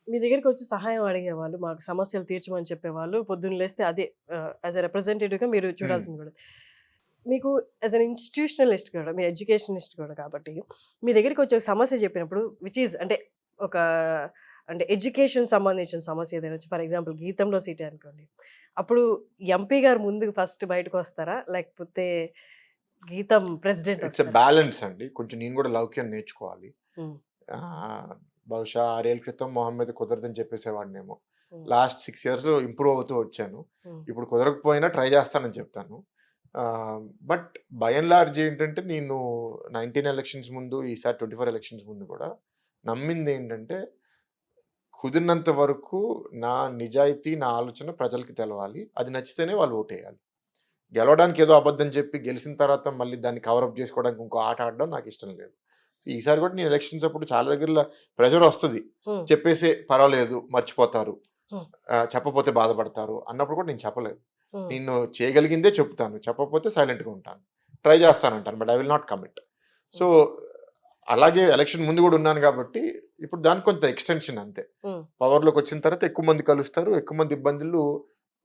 మీ దగ్గరికొచ్చి సహాయం అడిగేవాళ్ళు, మాకు సమస్యలు తీర్చమని చెప్పేవాళ్ళు. పొద్దున్న లేస్తే అదే యాస్ ఎ రిప్రజెంటేటివ్‌గా మీరు హ్మ్. చూడాల్సింది గూడా. మీకు యాస్ ఎన్ ఇన్‌స్టిట్యూషనలిస్ట్ కూడా, మీరు ఎడ్యుకేషనిస్ట్ కూడా కాబట్టి, మీ దగ్గరికొచ్చి ఒక సమస్య చెప్పినప్పుడు విచ్ ఈస్ అంటే ఒక అంటే ఎడ్యుకేషన్ సంబంధించిన సమస్య ఏదైనా వచ్చి ఫర్ ఎగ్జాంపుల్ గీతంలో సీటే అనుకోండి. అప్పుడు ఎంపీ గారు ముందుకు ఫస్ట్ బయటకొస్తారా? లేకపోతే గీతం ప్రెసిడెంట్ ఇట్స్ ఎ వస్తారా? బ్యాలెన్స్ అండి. కొంచెం నేను గూడా లౌక్యం నేర్చుకోవాలి. హ్మ్. ఆహ్, బహుశా 6 ఏళ్ల క్రితం మొహం మీద కుదరదని చెప్పేసేవాడినేమో. హ్మ్. లాస్ట్ 6 ఇయర్స్ ఇంప్రూవ్ అవుతూ వచ్చాను. హ్మ్. ఇప్పుడు కుదరకపోయినా ట్రై చేస్తానని చెప్తాను. బట్ బై అండ్ లార్జ్ ఏంటంటే నేను 19 ఎలక్షన్స్ ముందు, ఈసారి 24 ఎలక్షన్స్ ముందు కూడా నమ్మిందేంటంటే కుదిరినంత వరకు నా నిజాయితీ, నా ఆలోచన ప్రజలకి తెలవాలి. అది నచ్చితేనే వాళ్ళు ఓటేయాలి. గెలవడానికి ఏదో అబద్ధం చెప్పి గెలిసిన తర్వాత మళ్ళీ దాన్ని కవర్ అప్ చేసుకోవడానికి ఇంకో ఆట ఆడడం నాకిష్టం లేదు. ఈసారి కూడా నేను ఎలక్షన్స్ అప్పుడు చాలా దగ్గరల ప్రెషర్ ఒస్తది. హ్మ్. చెప్పేసే పర్వాలేదు మర్చిపోతారు. హ్మ్. చెప్పపోతే బాధపడతారు అన్నప్పుడు కూడా నేను చెప్పలేదు. హ్మ్. నేను చేయగలిగిందే చెప్తాను. చెప్పకపోతే సైలెంట్‌గా ఉంటాను. ట్రై చేస్తానంటాను. But I will not commit. So, hmm. అలాగే ఎలక్షన్ ముందు గూడా ఉన్నాను గాబట్టి, ఇప్పుడు దానికి కొంత ఎక్స్‌టెన్షన్ అంతే. హ్మ్. పవర్‌లోకొచ్చిన తర్వాత ఎక్కువ మంది కలుస్తారు. ఎక్కువ మంది ఇబ్బందులు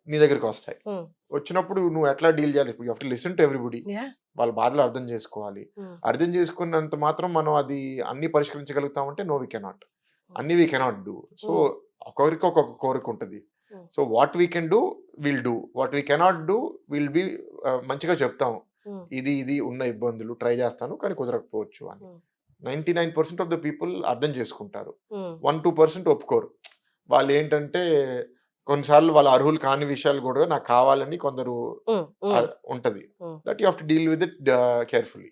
నీ దగ్గరికొస్తాయి. హ్మ్. వచ్చినప్పుడు నువ్వు ఎట్లా డీల్ జేయాలి? ఇప్పుడు you have to listen to everybody. Yeah! వాళ్ళ బాధలు అర్థం జేసుకోవాలి. హ్మ్. అర్థం చేసుకున్నంత మాత్రం మనం అది అన్నీ పరిష్కరించగలుగుతామంటే నో వి కెనాట్. హ్మ్. అన్నీ వి కెనాట్ డూ. సో, హ్మ్. ఒక్కొక్కరికి ఒక్కొక్క కోరికుంటది. Hmm. So, what we can do will do. What we cannot do will be మంచిగా చెప్తాం. హ్మ్. ఇది ఉన్న ఇబ్బందులు ట్రై జేస్తాను. కానీ కుదరకపోవచ్చు అని. హ్మ్. 99% ఆఫ్ ద పీపుల్ అర్థం చేసుకుంటారు. హ్మ్. 1, 2% ఒప్పుకోరు. వాళ్ళేంటంటే కొన్నిసార్లు వాళ్ళ అర్హులు కాని విషయాలు గూడా నాకు కావాలని కొందరు హ్మ్. హ్మ్. ఉంటది. హ్మ్. That you have to deal with it carefully.